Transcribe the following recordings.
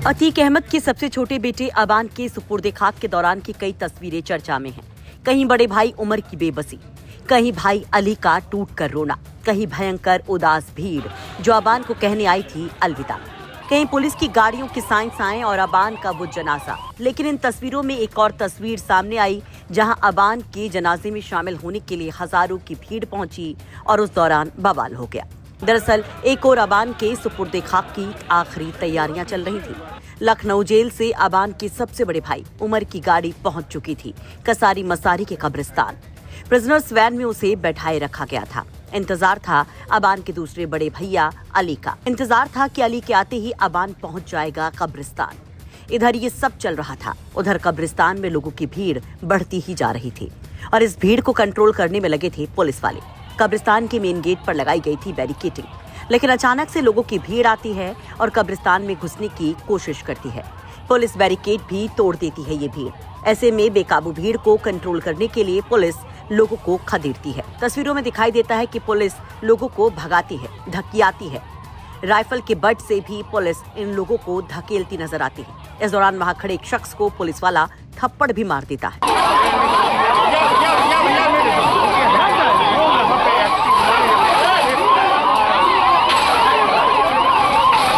अतीक अहमद के सबसे छोटे बेटे अबान के सुपुर्दे खाक के दौरान की कई तस्वीरें चर्चा में हैं। कहीं बड़े भाई उमर की बेबसी, कहीं भाई अली का टूट कर रोना, कहीं भयंकर उदास भीड़ जो अबान को कहने आई थी अलविदा, कहीं पुलिस की गाड़ियों की साएं और अबान का वो जनाजा। लेकिन इन तस्वीरों में एक और तस्वीर सामने आई जहां अबान के जनाजे में शामिल होने के लिए हजारों की भीड़ पहुंची और उस दौरान बवाल हो गया। दरअसल एक और अबान के सुपुर्दे खाक की आखिरी तैयारियां चल रही थी। लखनऊ जेल से अबान के सबसे बड़े भाई उमर की गाड़ी पहुंच चुकी थी कसारी मसारी के कब्रिस्तान। प्रिजनर्स वैन में उसे बैठाए रखा गया था। इंतजार था अबान के दूसरे बड़े भैया अली का। इंतजार था कि अली के आते ही अबान पहुंच जाएगा कब्रिस्तान। इधर ये सब चल रहा था, उधर कब्रिस्तान में लोगों की भीड़ बढ़ती ही जा रही थी और इस भीड़ को कंट्रोल करने में लगे थे पुलिस वाले। कब्रिस्तान के मेन गेट पर लगाई गई थी बैरिकेडिंग, लेकिन अचानक से लोगों की भीड़ आती है और कब्रिस्तान में घुसने की कोशिश करती है। पुलिस बैरिकेड भी तोड़ देती है ये भीड़। ऐसे में बेकाबू भीड़ को कंट्रोल करने के लिए पुलिस लोगों को खदेड़ती है। तस्वीरों में दिखाई देता है कि पुलिस लोगों को भगाती है, धकियाती है। राइफल के बट से भी पुलिस इन लोगों को धकेलती नजर आती है। इस दौरान वहां खड़े एक शख्स को पुलिस वाला थप्पड़ भी मार देता है।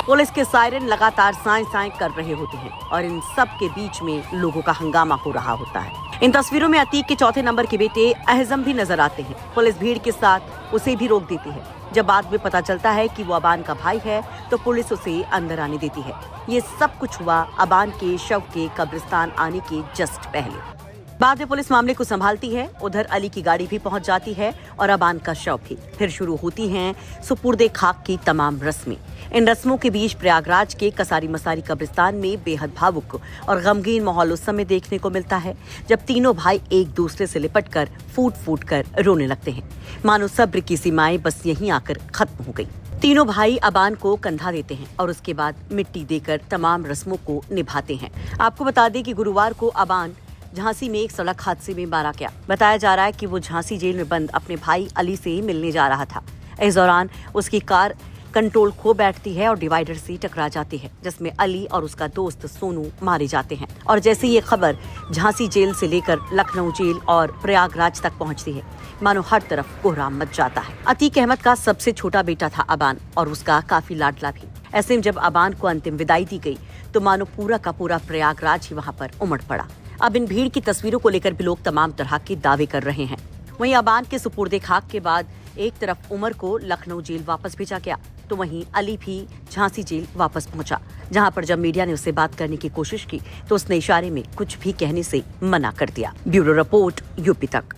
पुलिस के सायरन लगातार साएं साएं कर रहे होते हैं और इन सब के बीच में लोगों का हंगामा हो रहा होता है। इन तस्वीरों में अतीक के चौथे नंबर के बेटे अहजम भी नजर आते हैं। पुलिस भीड़ के साथ उसे भी रोक देती है। जब बाद में पता चलता है कि वो अबान का भाई है तो पुलिस उसे अंदर आने देती है। ये सब कुछ हुआ अबान के शव के कब्रिस्तान आने के जस्ट पहले। बाद में पुलिस मामले को संभालती है। उधर अली की गाड़ी भी पहुंच जाती है और अबान का शव भी। फिर शुरू होती हैं सुपुर्दे खाक की तमाम रस्में। इन रस्मों के बीच प्रयागराज के कसारी मसारी कब्रिस्तान में बेहद भावुक और गमगीन माहौल उस समय देखने को मिलता है जब तीनों भाई एक दूसरे से लिपट कर फूट कर रोने लगते हैं। मानो सब्र की सीमाएं बस यहीं आकर खत्म हो गई। तीनों भाई अबान को कंधा देते हैं और उसके बाद मिट्टी देकर तमाम रस्मों को निभाते हैं। आपको बता दें कि गुरुवार को अबान झांसी में एक सड़क हादसे में मारा गया। बताया जा रहा है कि वो झांसी जेल में बंद अपने भाई अली से मिलने जा रहा था। इस दौरान उसकी कार कंट्रोल खो बैठती है और डिवाइडर से टकरा जाती है, जिसमें अली और उसका दोस्त सोनू मारे जाते हैं। और जैसे ये खबर झांसी जेल से लेकर लखनऊ जेल और प्रयागराज तक पहुंचती है, मानो हर तरफ कोहराम मच जाता है। अतीक अहमद का सबसे छोटा बेटा था अबान और उसका काफी लाडला भी। ऐसे में जब अबान को अंतिम विदाई दी गई तो मानो पूरा का पूरा प्रयागराज ही वहाँ पर उमड़ पड़ा। अब इन भीड़ की तस्वीरों को लेकर भी लोग तमाम तरह के दावे कर रहे हैं। वहीं अबान के सुपुर्दे खाक के बाद एक तरफ उमर को लखनऊ जेल वापस भेजा गया तो वहीं अली भी झांसी जेल वापस पहुंचा, जहां पर जब मीडिया ने उससे बात करने की कोशिश की तो उसने इशारे में कुछ भी कहने से मना कर दिया। ब्यूरो रिपोर्ट, यूपी तक।